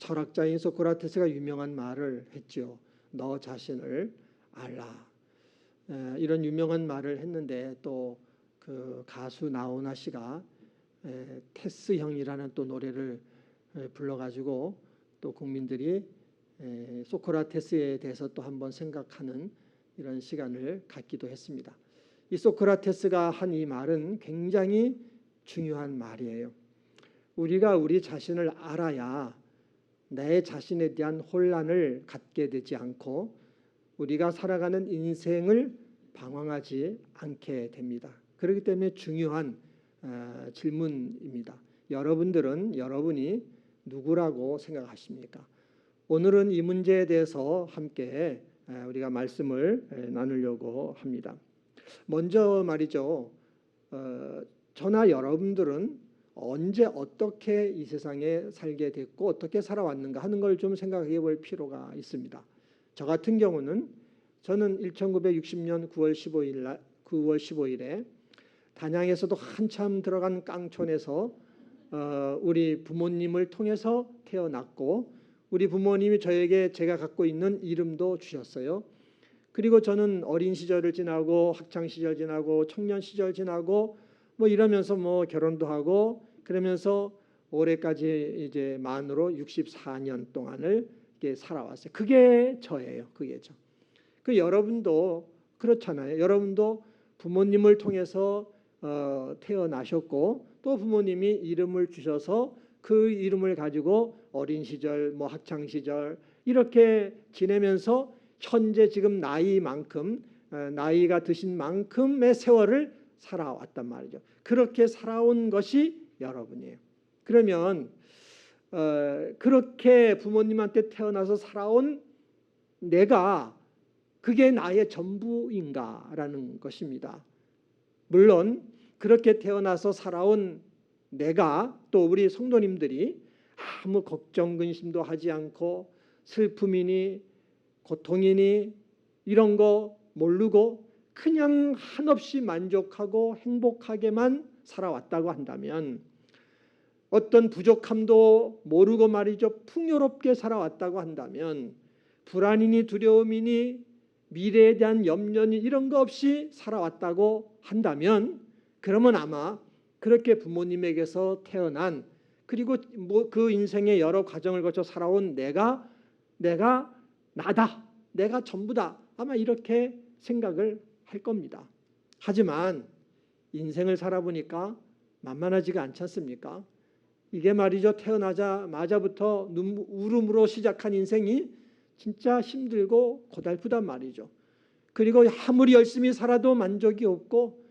철학자인 소크라테스가 유명한 말을 했죠. 너 자신을 알라. 이런 유명한 말을 했는데 또 그 가수 나훈아 씨가 테스 형이라는 또 노래를 불러가지고 또 국민들이 소크라테스에 대해서 또 한번 생각하는 이런 시간을 갖기도 했습니다. 이 소크라테스가 한 이 말은 굉장히 중요한 말이에요. 우리가 우리 자신을 알아야 내 자신에 대한 혼란을 갖게 되지 않고 우리가 살아가는 인생을 방황하지 않게 됩니다. 그렇기 때문에 중요한 질문입니다. 여러분들은 여러분이 누구라고 생각하십니까? 오늘은 이 문제에 대해서 함께 우리가 말씀을 나누려고 합니다. 먼저 말이죠. 저나 여러분들은 언제 어떻게 이 세상에 살게 됐고 어떻게 살아왔는가 하는 걸 좀 생각해 볼 필요가 있습니다. 저 같은 경우는 저는 1960년 9월 15일에 단양에서도 한참 들어간 깡촌에서 우리 부모님을 통해서 태어났고 우리 부모님이 저에게 제가 갖고 있는 이름도 주셨어요. 그리고 저는 어린 시절을 지나고 학창 시절 지나고 청년 시절 지나고 뭐 이러면서 뭐 결혼도 하고 그러면서 올해까지 이제 만으로 64년 동안을 이렇게 살아왔어요. 그게 저예요. 그게 저. 그 여러분도 그렇잖아요. 여러분도 부모님을 통해서 태어나셨고 또 부모님이 이름을 주셔서 그 이름을 가지고 어린 시절, 뭐 학창 시절 이렇게 지내면서 현재 지금 나이가 드신 만큼의 세월을 살아왔단 말이죠. 그렇게 살아온 것이 여러분이에요. 그러면 그렇게 부모님한테 태어나서 살아온 내가 그게 나의 전부인가라는 것입니다. 물론 그렇게 태어나서 살아온 내가 또 우리 성도님들이 아무 걱정 근심도 하지 않고 슬픔이니 고통이니 이런 거 모르고 그냥 한없이 만족하고 행복하게만 살아왔다고 한다면 어떤 부족함도 모르고 말이죠. 풍요롭게 살아왔다고 한다면 불안이니 두려움이니 미래에 대한 염려니 이런 거 없이 살아왔다고 한다면 그러면 아마 그렇게 부모님에게서 태어난 그리고 뭐 그 인생의 여러 과정을 거쳐 살아온 내가 나다. 내가 전부다. 아마 이렇게 생각을 할 겁니다. 하지만 인생을 살아보니까 만만하지가 않지 않습니까? 이게 말이죠. 태어나자마자부터 울음으로 시작한 인생이 진짜 힘들고 고달프단 말이죠. 그리고 아무리 열심히 살아도 만족이 없고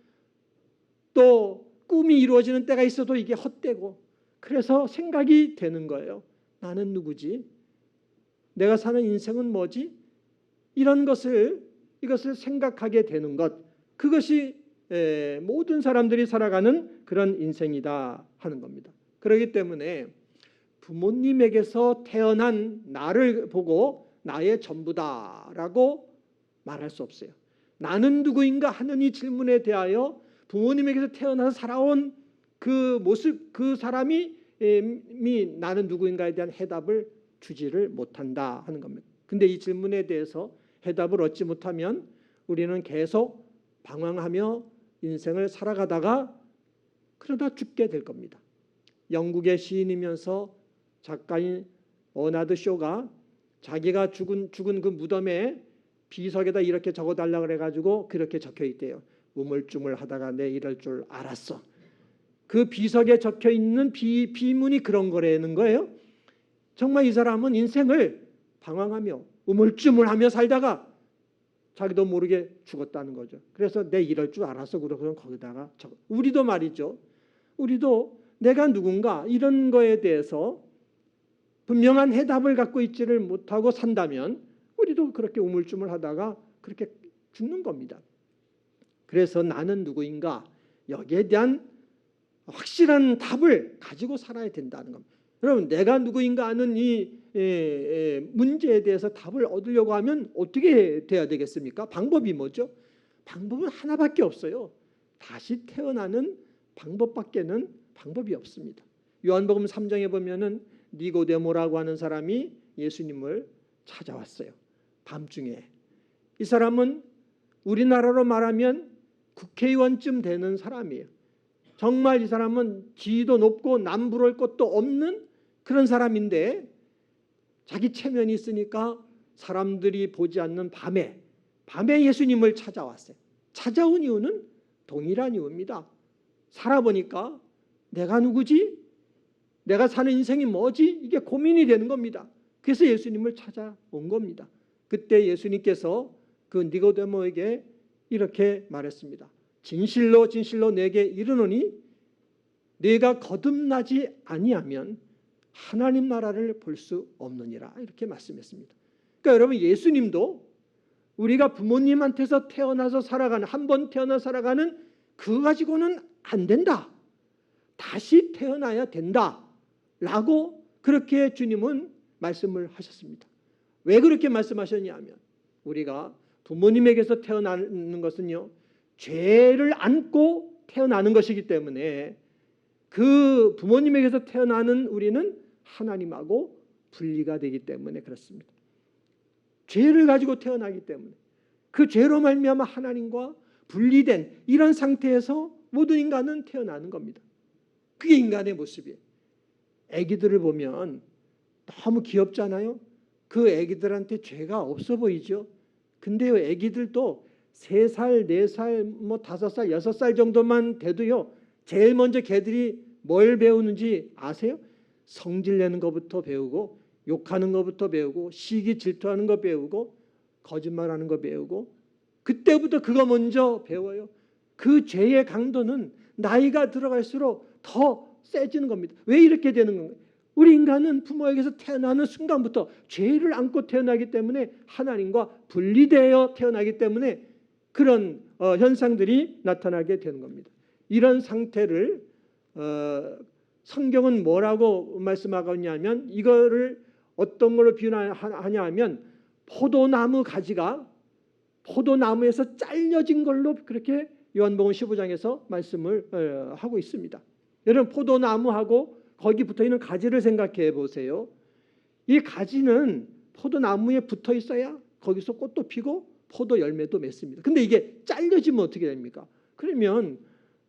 또 꿈이 이루어지는 때가 있어도 이게 헛되고 그래서 생각이 되는 거예요. 나는 누구지? 내가 사는 인생은 뭐지? 이것을 생각하게 되는 것 그것이 모든 사람들이 살아가는 그런 인생이다 하는 겁니다. 그렇기 때문에 부모님에게서 태어난 나를 보고 나의 전부다라고 말할 수 없어요. 나는 누구인가 하는 이 질문에 대하여 부모님에게서 태어나서 살아온 그 모습 그 사람이 나는 누구인가에 대한 해답을 주지를 못한다 하는 겁니다. 근데 이 질문에 대해서 해답을 얻지 못하면 우리는 계속 방황하며 인생을 살아가다가 그러다 죽게 될 겁니다. 영국의 시인이면서 작가인 버나드 쇼가 자기가 죽은 그 무덤에 비석에다 이렇게 적어달라고 그래가지고 그렇게 적혀 있대요. 우물쭈물하다가 내 이럴 줄 알았어. 그 비석에 적혀 있는 비문이 그런 거라는 거예요. 정말 이 사람은 인생을 방황하며 우물쭈물하며 살다가 자기도 모르게 죽었다는 거죠. 그래서 내 이럴 줄 알았어. 그러고서 거기다가 우리도 말이죠. 우리도 내가 누군가 이런 거에 대해서 분명한 해답을 갖고 있지를 못하고 산다면 우리도 그렇게 우물쭈물하다가 그렇게 죽는 겁니다. 그래서 나는 누구인가 여기에 대한 확실한 답을 가지고 살아야 된다는 겁니다. 여러분 내가 누구인가 하는 이 문제에 대해서 답을 얻으려고 하면 어떻게 돼야 되겠습니까? 방법이 뭐죠? 방법은 하나밖에 없어요. 다시 태어나는 방법밖에는 방법이 없습니다. 요한복음 3장에 보면은 니고데모라고 하는 사람이 예수님을 찾아왔어요. 밤중에. 이 사람은 우리나라로 말하면 국회의원쯤 되는 사람이에요. 정말 이 사람은 지위도 높고 남부러울 것도 없는 그런 사람인데 자기 체면이 있으니까 사람들이 보지 않는 밤에 예수님을 찾아왔어요. 찾아온 이유는 동일한 이유입니다. 살아보니까 내가 누구지? 내가 사는 인생이 뭐지? 이게 고민이 되는 겁니다. 그래서 예수님을 찾아온 겁니다. 그때 예수님께서 그 니고데모에게 이렇게 말했습니다. 진실로 진실로 내게 이르노니 네가 거듭나지 아니하면 하나님 나라를 볼 수 없느니라. 이렇게 말씀했습니다. 그러니까 여러분, 예수님도 우리가 부모님한테서 태어나서 살아가는, 한 번 태어나 살아가는 그거 가지고는 안 된다. 다시 태어나야 된다. 라고 그렇게 주님은 말씀을 하셨습니다. 왜 그렇게 말씀하셨냐면 우리가 부모님에게서 태어나는 것은요, 죄를 안고 태어나는 것이기 때문에 그 부모님에게서 태어나는 우리는 하나님하고 분리가 되기 때문에 그렇습니다. 죄를 가지고 태어나기 때문에 그 죄로 말미암아 하나님과 분리된 이런 상태에서 모든 인간은 태어나는 겁니다. 그게 인간의 모습이에요. 아기들을 보면 너무 귀엽잖아요. 그 아기들한테 죄가 없어 보이죠. 근데요, 아기들도 3살, 4살, 뭐 5살, 6살 정도만 돼도요, 제일 먼저 걔들이 뭘 배우는지 아세요? 성질 내는 것부터 배우고, 욕하는 것부터 배우고, 시기 질투하는 거 배우고, 거짓말하는 거 배우고, 그때부터 그거 먼저 배워요. 그 죄의 강도는 나이가 들어갈수록 더 세지는 겁니다. 왜 이렇게 되는 건가요? 우리 인간은 부모에게서 태어나는 순간부터 죄를 안고 태어나기 때문에 하나님과 분리되어 태어나기 때문에 그런 현상들이 나타나게 되는 겁니다. 이런 상태를 성경은 뭐라고 말씀하고 있냐면, 이거를 어떤 걸로 비유하냐 하면 포도나무 가지가 포도나무에서 잘려진 걸로 그렇게 요한복음 15장에서 말씀을 하고 있습니다. 여러분, 포도나무하고 거기 붙어있는 가지를 생각해 보세요. 이 가지는 포도나무에 붙어 있어야 거기서 꽃도 피고 포도 열매도 맺습니다. 근데 이게 잘려지면 어떻게 됩니까? 그러면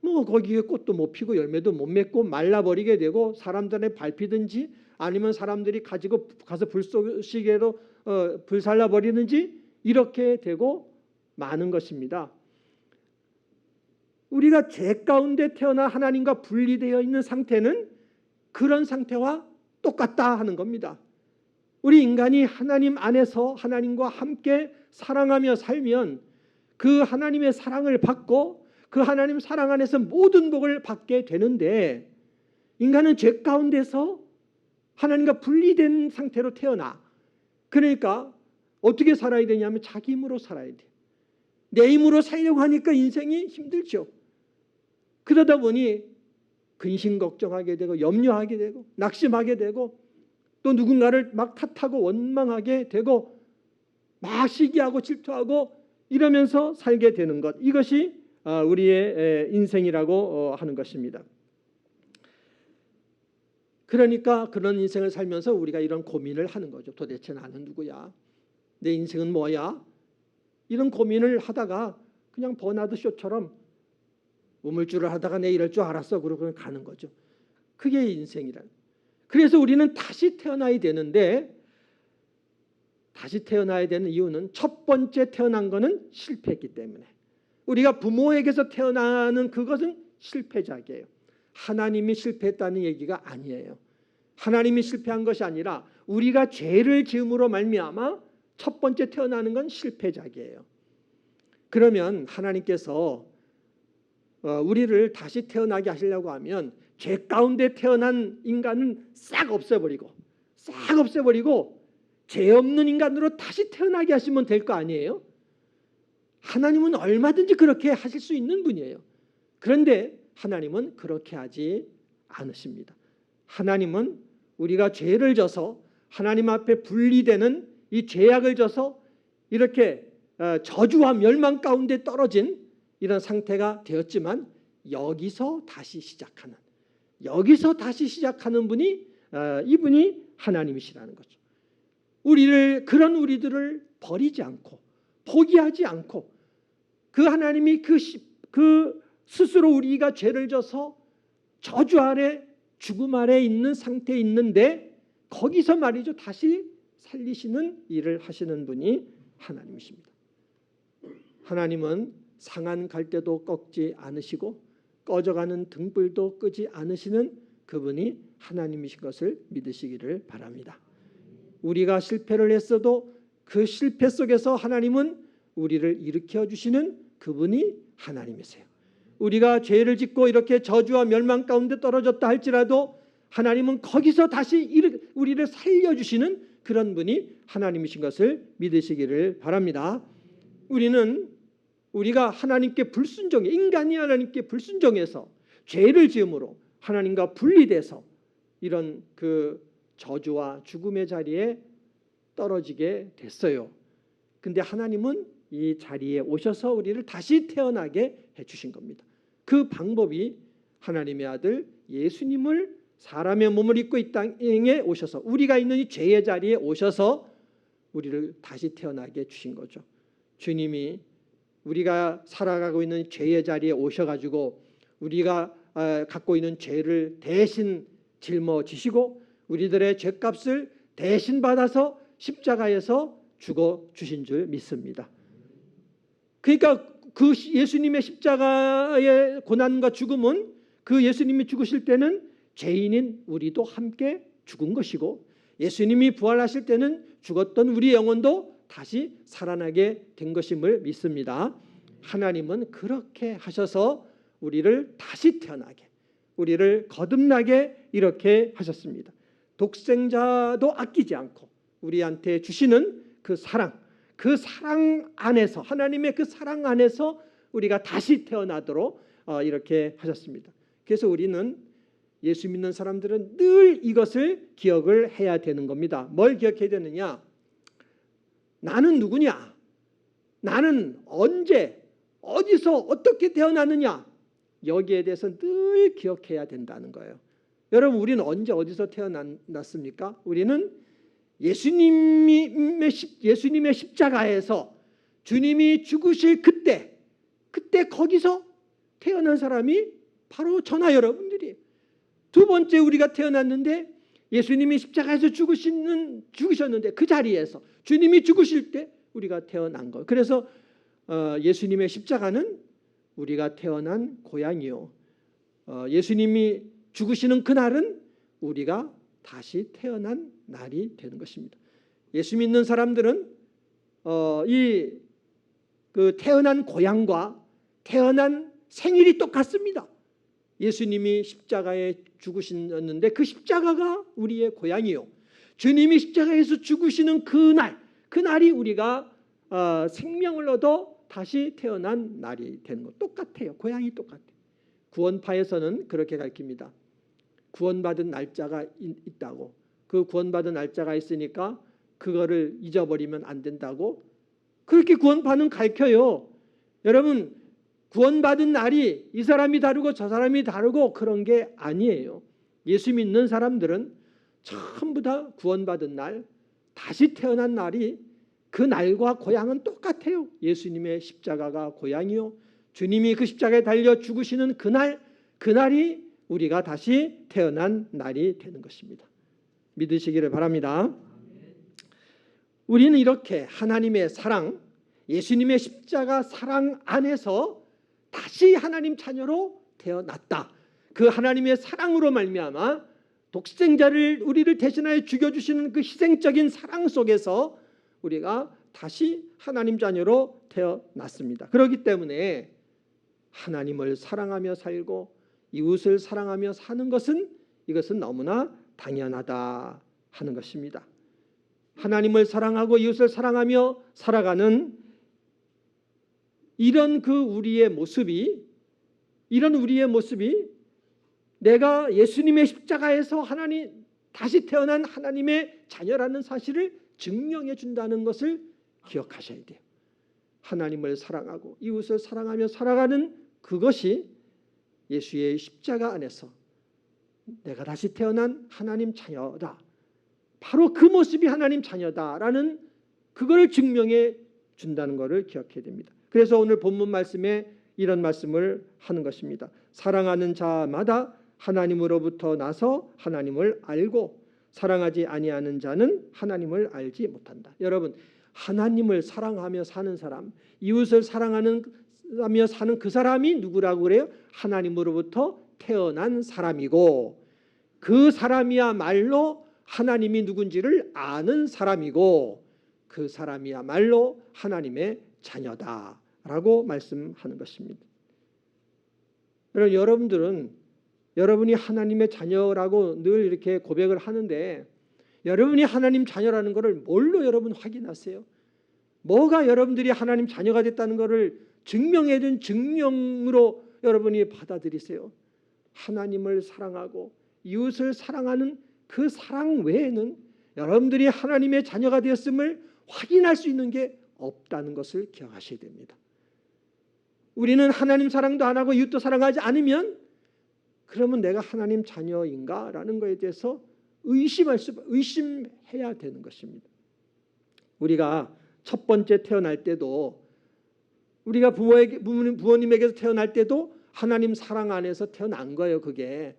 뭐 거기에 꽃도 못 피고 열매도 못 맺고 말라버리게 되고 사람들의 밟히든지 아니면 사람들이 가지고 가서 불쏘시개로 불살라버리든지 이렇게 되고 마는 것입니다. 우리가 죄 가운데 태어나 하나님과 분리되어 있는 상태는 그런 상태와 똑같다 하는 겁니다. 우리 인간이 하나님 안에서 하나님과 함께 사랑하며 살면 그 하나님의 사랑을 받고 그 하나님 사랑 안에서 모든 복을 받게 되는데, 인간은 죄 가운데서 하나님과 분리된 상태로 태어나. 그러니까 어떻게 살아야 되냐면 자기 힘으로 살아야 돼. 내 힘으로 살려고 하니까 인생이 힘들죠. 그러다 보니 근심 걱정하게 되고 염려하게 되고 낙심하게 되고 또 누군가를 막 탓하고 원망하게 되고 막 시기하고 질투하고 이러면서 살게 되는 것, 이것이 우리의 인생이라고 하는 것입니다. 그러니까 그런 인생을 살면서 우리가 이런 고민을 하는 거죠. 도대체 나는 누구야? 내 인생은 뭐야? 이런 고민을 하다가 그냥 버나드 쇼처럼 우물쭈를 하다가 내 이럴 줄 알았어 그러고 그냥 가는 거죠. 그게 인생이란. 그래서 우리는 다시 태어나야 되는데, 다시 태어나야 되는 이유는 첫 번째 태어난 거는 실패했기 때문에. 우리가 부모에게서 태어나는 그것은 실패작이에요. 하나님이 실패했다는 얘기가 아니에요. 하나님이 실패한 것이 아니라 우리가 죄를 지음으로 말미암아 첫 번째 태어나는 건 실패작이에요. 그러면 하나님께서 우리를 다시 태어나게 하시려고 하면 죄 가운데 태어난 인간은 싹 없애버리고 죄 없는 인간으로 다시 태어나게 하시면 될 거 아니에요? 하나님은 얼마든지 그렇게 하실 수 있는 분이에요. 그런데 하나님은 그렇게 하지 않으십니다. 하나님은 우리가 죄를 져서 하나님 앞에 분리되는 이 죄악을 져서 이렇게 저주와 멸망 가운데 떨어진 이런 상태가 되었지만 여기서 다시 시작하는 분이 이분이 하나님이시라는 거죠. 그런 우리들을 버리지 않고 포기하지 않고 그 하나님이 그 스스로 우리가 죄를 져서 저주 아래 죽음 아래 있는 상태에 있는데 거기서 말이죠 다시 살리시는 일을 하시는 분이 하나님이십니다. 하나님은 상한 갈대도 꺾지 않으시고 꺼져가는 등불도 끄지 않으시는 그분이 하나님이신 것을 믿으시기를 바랍니다. 우리가 실패를 했어도 그 실패 속에서 하나님은 우리를 일으켜 주시는 그분이 하나님이세요. 우리가 죄를 짓고 이렇게 저주와 멸망 가운데 떨어졌다 할지라도 하나님은 거기서 다시 우리를 살려주시는 그런 분이 하나님이신 것을 믿으시기를 바랍니다. 우리가 하나님께 불순종해 인간이 하나님께 불순종해서 죄를 지음으로 하나님과 분리돼서 이런 그 저주와 죽음의 자리에 떨어지게 됐어요. 근데 하나님은 이 자리에 오셔서 우리를 다시 태어나게 해주신 겁니다. 그 방법이 하나님의 아들 예수님을 사람의 몸을 입고 이 땅에 오셔서 우리가 있는 이 죄의 자리에 오셔서 우리를 다시 태어나게 해주신 거죠. 주님이 우리가 살아가고 있는 죄의 자리에 오셔가지고 우리가 갖고 있는 죄를 대신 짊어지시고 우리들의 죄값을 대신 받아서 십자가에서 죽어주신 줄 믿습니다. 그러니까 그 예수님의 십자가의 고난과 죽음은 그 예수님이 죽으실 때는 죄인인 우리도 함께 죽은 것이고 예수님이 부활하실 때는 죽었던 우리 영혼도 다시 살아나게 된 것임을 믿습니다. 하나님은 그렇게 하셔서 우리를 다시 태어나게 우리를 거듭나게 이렇게 하셨습니다. 독생자도 아끼지 않고 우리한테 주시는 그 사랑 안에서 하나님의 그 사랑 안에서 우리가 다시 태어나도록 이렇게 하셨습니다. 그래서 우리는 예수 믿는 사람들은 늘 이것을 기억을 해야 되는 겁니다. 뭘 기억해야 되느냐? 나는 누구냐? 나는 언제 어디서 어떻게 태어났느냐? 여기에 대해서 늘 기억해야 된다는 거예요. 여러분 우리는 언제 어디서 태어났습니까? 우리는 예수님의 십자가에서 주님이 죽으실 그때 거기서 태어난 사람이 바로 저나 여러분들이에요. 두 번째 우리가 태어났는데 예수님이 십자가에서 죽으셨는데 그 자리에서 주님이 죽으실 때 우리가 태어난 거예요. 그래서 예수님의 십자가는 우리가 태어난 고향이요. 예수님이 죽으시는 그날은 우리가 다시 태어난 날이 되는 것입니다. 예수 믿는 사람들은 그 태어난 고향과 태어난 생일이 똑같습니다. 예수님이 십자가에 죽으셨는데 그 십자가가 우리의 고향이요. 주님이 십자가에서 죽으시는 그날이 우리가 생명을 얻어 다시 태어난 날이 되는 것 똑같아요. 고향이 똑같아요. 구원파에서는 그렇게 가르칩니다. 구원받은 날짜가 있다고. 그 구원받은 날짜가 있으니까 그거를 잊어버리면 안 된다고 그렇게 구원파는 가르쳐요. 여러분 구원받은 날이 이 사람이 다르고 저 사람이 다르고 그런 게 아니에요. 예수 믿는 사람들은 전부 다 구원받은 날 다시 태어난 날이 그 날과 고향은 똑같아요. 예수님의 십자가가 고향이요. 주님이 그 십자가에 달려 죽으시는 그날이 우리가 다시 태어난 날이 되는 것입니다. 믿으시기를 바랍니다. 우리는 이렇게 하나님의 사랑, 예수님의 십자가 사랑 안에서 다시 하나님 자녀로 태어났다. 그 하나님의 사랑으로 말미암아 독생자를 우리를 대신하여 죽여주시는 그 희생적인 사랑 속에서 우리가 다시 하나님 자녀로 태어났습니다. 그렇기 때문에 하나님을 사랑하며 살고 이웃을 사랑하며 사는 이것은 너무나 당연하다 하는 것입니다. 하나님을 사랑하고 이웃을 사랑하며 살아가는 이런 우리의 모습이 내가 예수님의 십자가에서 다시 태어난 하나님의 자녀라는 사실을 증명해 준다는 것을 기억하셔야 돼요. 하나님을 사랑하고 이웃을 사랑하며 살아가는 그것이 예수의 십자가 안에서 내가 다시 태어난 하나님 자녀다. 바로 그 모습이 하나님 자녀다라는 그걸 증명해 준다는 것을 기억해야 됩니다. 그래서 오늘 본문 말씀에 이런 말씀을 하는 것입니다. 사랑하는 자마다 하나님으로부터 나서 하나님을 알고 사랑하지 아니하는 자는 하나님을 알지 못한다. 여러분, 하나님을 사랑하며 사는 사람, 이웃을 사랑하며 사는 그 사람이 누구라고 그래요? 하나님으로부터 태어난 사람이고, 그 사람이야말로 하나님이 누군지를 아는 사람이고, 그 사람이야말로 하나님의 자녀다라고 말씀하는 것입니다. 여러분들은 여러분이 하나님의 자녀라고 늘 이렇게 고백을 하는데, 여러분이 하나님 자녀라는 것을 뭘로 여러분 확인하세요? 뭐가 여러분들이 하나님 자녀가 됐다는 것을 증명해 준 증명으로 여러분이 받아들이세요? 하나님을 사랑하고 이웃을 사랑하는 그 사랑 외에는 여러분들이 하나님의 자녀가 되었음을 확인할 수 있는 게 없다는 것을 기억하셔야 됩니다. 우리는 하나님 사랑도 안 하고 이웃도 사랑하지 않으면 그러면 내가 하나님 자녀인가? 라는 것에 대해서 의심해야 되는 것입니다. 우리가 첫 번째 태어날 때도, 우리가 부모님에게서 태어날 때도 하나님 사랑 안에서 태어난 거예요. 그게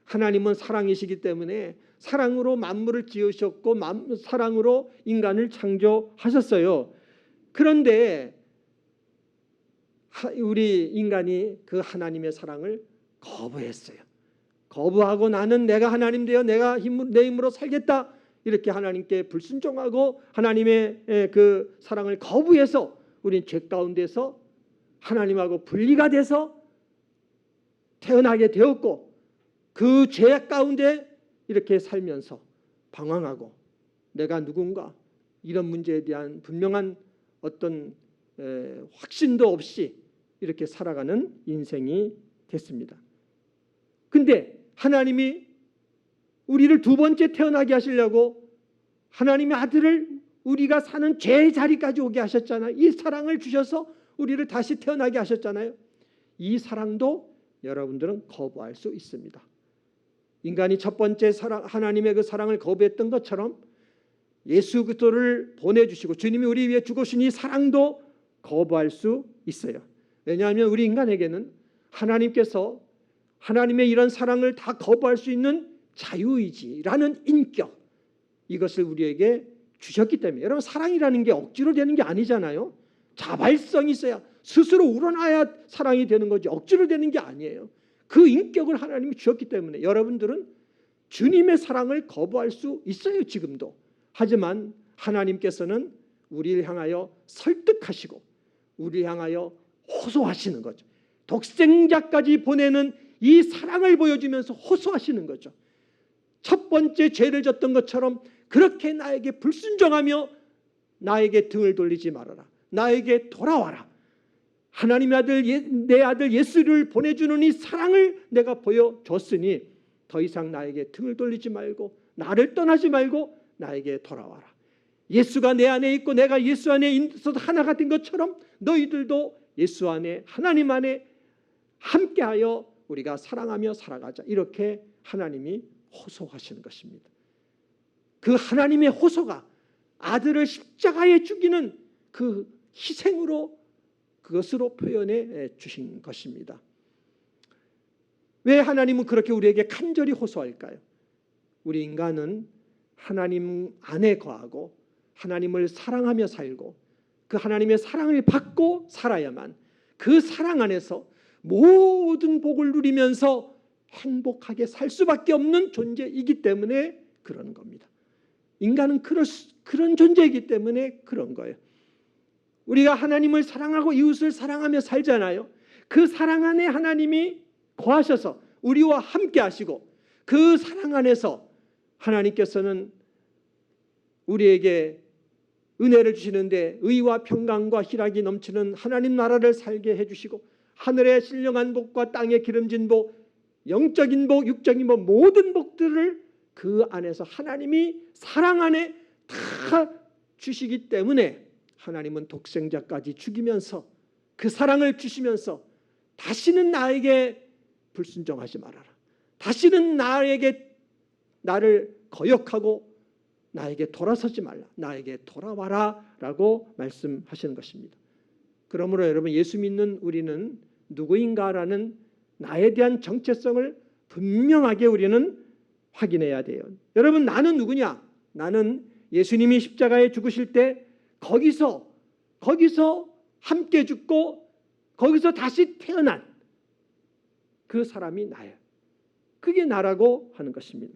하나님은 사랑이시기 때문에 사랑으로 만물을 지으셨고 사랑으로 인간을 창조하셨어요. 그런데 우리 인간이 그 하나님의 사랑을 거부했어요. 거부하고 나는 내가 하나님 되어 내가 내 힘으로 살겠다, 이렇게 하나님께 불순종하고 하나님의 그 사랑을 거부해서 우리는 죄 가운데서 하나님하고 분리가 돼서 태어나게 되었고, 그 죄 가운데 이렇게 살면서 방황하고 내가 누군가 이런 문제에 대한 분명한 어떤 확신도 없이 이렇게 살아가는 인생이 됐습니다. 근데 하나님이 우리를 두 번째 태어나게 하시려고 하나님의 아들을 우리가 사는 죄의 자리까지 오게 하셨잖아요. 이 사랑을 주셔서 우리를 다시 태어나게 하셨잖아요. 이 사랑도 여러분들은 거부할 수 있습니다. 인간이 첫 번째 하나님의 그 사랑을 거부했던 것처럼 예수 그리스도를 보내주시고 주님이 우리 위해 죽으신 이 사랑도 거부할 수 있어요. 왜냐하면 우리 인간에게는 하나님께서 하나님의 이런 사랑을 다 거부할 수 있는 자유의지라는 인격, 이것을 우리에게 주셨기 때문에, 여러분, 사랑이라는 게 억지로 되는 게 아니잖아요. 자발성이 있어야, 스스로 우러나야 사랑이 되는 거지 억지로 되는 게 아니에요. 그 인격을 하나님이 주셨기 때문에 여러분들은 주님의 사랑을 거부할 수 있어요, 지금도. 하지만 하나님께서는 우리를 향하여 설득하시고 우리를 향하여 호소하시는 거죠. 독생자까지 보내는 이 사랑을 보여주면서 호소하시는 거죠. 첫 번째 죄를 졌던 것처럼 그렇게 나에게 불순종하며 나에게 등을 돌리지 말아라. 나에게 돌아와라. 하나님의 아들, 내 아들 예수를 보내주는 이 사랑을 내가 보여줬으니 더 이상 나에게 등을 돌리지 말고 나를 떠나지 말고 나에게 돌아와라. 예수가 내 안에 있고 내가 예수 안에 있어서 하나가 된 것처럼 너희들도 예수 안에, 하나님 안에 함께하여 우리가 사랑하며 살아가자. 이렇게 하나님이 호소하시는 것입니다. 그 하나님의 호소가 아들을 십자가에 죽이는 그 희생으로, 그것으로 표현해 주신 것입니다. 왜 하나님은 그렇게 우리에게 간절히 호소할까요? 우리 인간은 하나님 안에 거하고 하나님을 사랑하며 살고 그 하나님의 사랑을 받고 살아야만 그 사랑 안에서 모든 복을 누리면서 행복하게 살 수밖에 없는 존재이기 때문에 그러는 겁니다. 인간은 그런 존재이기 때문에 그런 거예요. 우리가 하나님을 사랑하고 이웃을 사랑하며 살잖아요. 그 사랑 안에 하나님이 거하셔서 우리와 함께 하시고 그 사랑 안에서 하나님께서는 우리에게 은혜를 주시는데 의와 평강과 희락이 넘치는 하나님 나라를 살게 해주시고 하늘의 신령한 복과 땅의 기름진 복, 영적인 복, 육적인 복, 모든 복들을 그 안에서 하나님이 사랑 안에 다 주시기 때문에 하나님은 독생자까지 죽이면서 그 사랑을 주시면서 다시는 나에게 불순종하지 말아라. 다시는 나를 거역하고 나에게 돌아서지 말라. 나에게 돌아와라 라고 말씀하시는 것입니다. 그러므로 여러분, 예수 믿는 우리는 누구인가라는 나에 대한 정체성을 분명하게 우리는 확인해야 돼요. 여러분, 나는 누구냐? 나는 예수님이 십자가에 죽으실 때 거기서 함께 죽고 거기서 다시 태어난 그 사람이 나예요. 그게 나라고 하는 것입니다.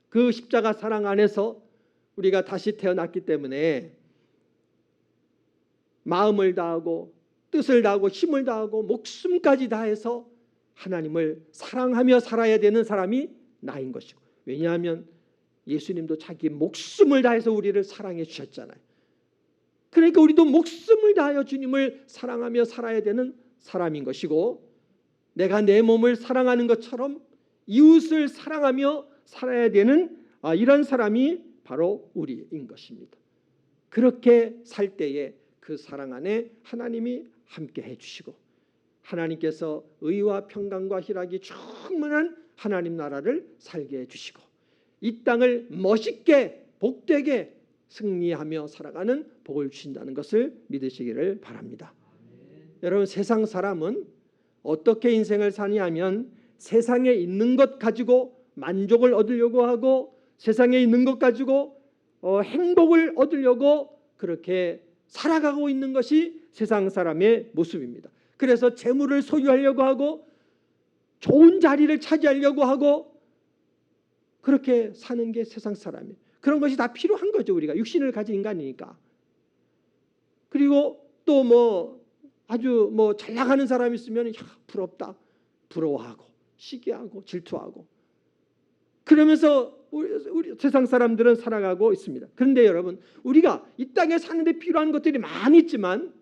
그 십자가 사랑 안에서 우리가 다시 태어났기 때문에 마음을 다하고 뜻을 다하고 힘을 다하고 목숨까지 다해서 하나님을 사랑하며 살아야 되는 사람이 나인 것이고, 왜냐하면 예수님도 자기 목숨을 다해서 우리를 사랑해 주셨잖아요. 그러니까 우리도 목숨을 다하여 주님을 사랑하며 살아야 되는 사람인 것이고, 내가 내 몸을 사랑하는 것처럼 이웃을 사랑하며 살아야 되는 이런 사람이 바로 우리인 것입니다. 그렇게 살 때에 그 사랑 안에 하나님이 함께 해주시고, 하나님께서 의와 평강과 희락이 충만한 하나님 나라를 살게 해주시고, 이 땅을 멋있게 복되게 승리하며 살아가는 복을 주신다는 것을 믿으시기를 바랍니다. 여러분, 세상 사람은 어떻게 인생을 사냐면 세상에 있는 것 가지고 만족을 얻으려고 하고, 세상에 있는 것 가지고 행복을 얻으려고 그렇게 살아가고 있는 것이 세상 사람의 모습입니다. 그래서 재물을 소유하려고 하고 좋은 자리를 차지하려고 하고 그렇게 사는 게 세상 사람이에요. 그런 것이 다 필요한 거죠. 우리가 육신을 가진 인간이니까. 그리고 또 아주 잘 나가는 사람이 있으면 부럽다, 부러워하고 시기하고 질투하고 그러면서 우리 세상 사람들은 살아가고 있습니다. 그런데 여러분, 우리가 이 땅에 사는데 필요한 것들이 많이 있지만,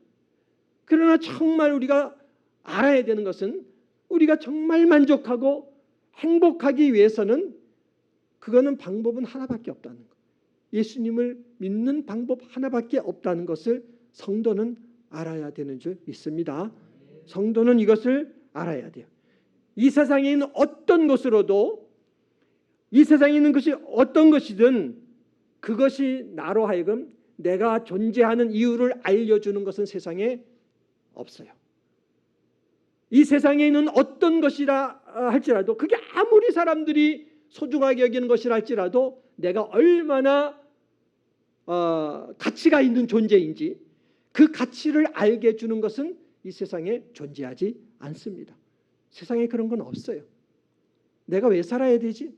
그러나 정말 우리가 알아야 되는 것은 우리가 정말 만족하고 행복하기 위해서는 그거는 방법은 하나밖에 없다는 것. 예수님을 믿는 방법 하나밖에 없다는 것을 성도는 알아야 되는 줄 믿습니다. 성도는 이것을 알아야 돼요. 이 세상에 있는 어떤 것으로도, 이 세상에 있는 것이 어떤 것이든 그것이 나로 하여금 내가 존재하는 이유를 알려주는 것은 세상에 없어요. 이 세상에 있는 어떤 것이라 할지라도, 그게 아무리 사람들이 소중하게 여기는 것이라 할지라도 내가 얼마나 가치가 있는 존재인지 그 가치를 알게 해주는 것은 이 세상에 존재하지 않습니다. 세상에 그런 건 없어요. 내가 왜 살아야 되지?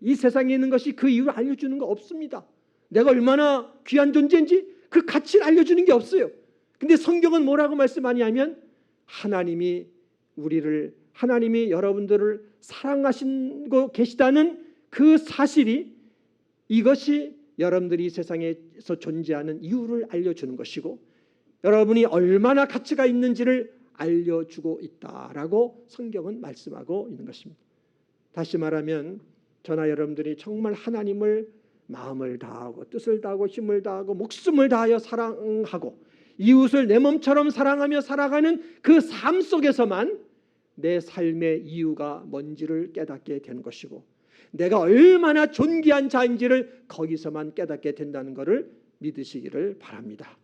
이 세상에 있는 것이 그 이유를 알려주는 거 없습니다. 내가 얼마나 귀한 존재인지 그 가치를 알려주는 게 없어요. 근데 성경은 뭐라고 말씀하냐면 하나님이 여러분들을 사랑하시고 계시다는 그 사실이, 이것이 여러분들이 이 세상에서 존재하는 이유를 알려주는 것이고, 여러분이 얼마나 가치가 있는지를 알려주고 있다라고 성경은 말씀하고 있는 것입니다. 다시 말하면 저나 여러분들이 정말 하나님을 마음을 다하고 뜻을 다하고 힘을 다하고 목숨을 다하여 사랑하고 이웃을 내 몸처럼 사랑하며 살아가는 그 삶 속에서만 내 삶의 이유가 뭔지를 깨닫게 되는 것이고, 내가 얼마나 존귀한 자인지를 거기서만 깨닫게 된다는 것을 믿으시기를 바랍니다.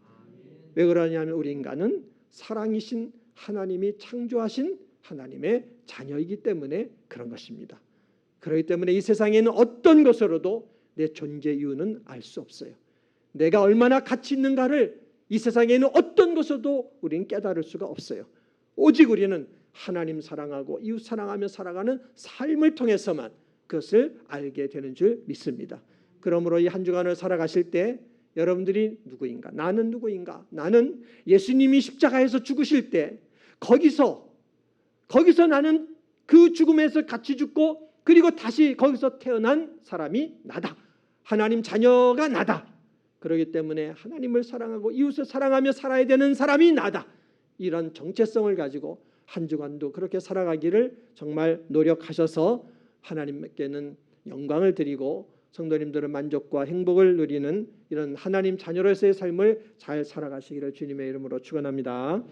왜 그러냐면 우리 인간은 사랑이신 하나님이 창조하신 하나님의 자녀이기 때문에 그런 것입니다. 그렇기 때문에 이 세상에 있는 어떤 것으로도 내 존재 이유는 알 수 없어요. 내가 얼마나 가치 있는가를 이 세상에 있는 어떤 것으로도 우리는 깨달을 수가 없어요. 오직 우리는 하나님 사랑하고 이웃 사랑하며 살아가는 삶을 통해서만 그것을 알게 되는 줄 믿습니다. 그러므로 이 한 주간을 살아가실 때 여러분들이 누구인가? 나는 누구인가? 나는 예수님이 십자가에서 죽으실 때 거기서 나는 그 죽음에서 같이 죽고 그리고 다시 거기서 태어난 사람이 나다. 하나님 자녀가 나다. 그렇기 때문에 하나님을 사랑하고 이웃을 사랑하며 살아야 되는 사람이 나다. 이런 정체성을 가지고 한 주간도 그렇게 살아가기를 정말 노력하셔서 하나님께는 영광을 드리고 성도님들은 만족과 행복을 누리는 이런 하나님 자녀로서의 삶을 잘 살아가시기를 주님의 이름으로 축원합니다.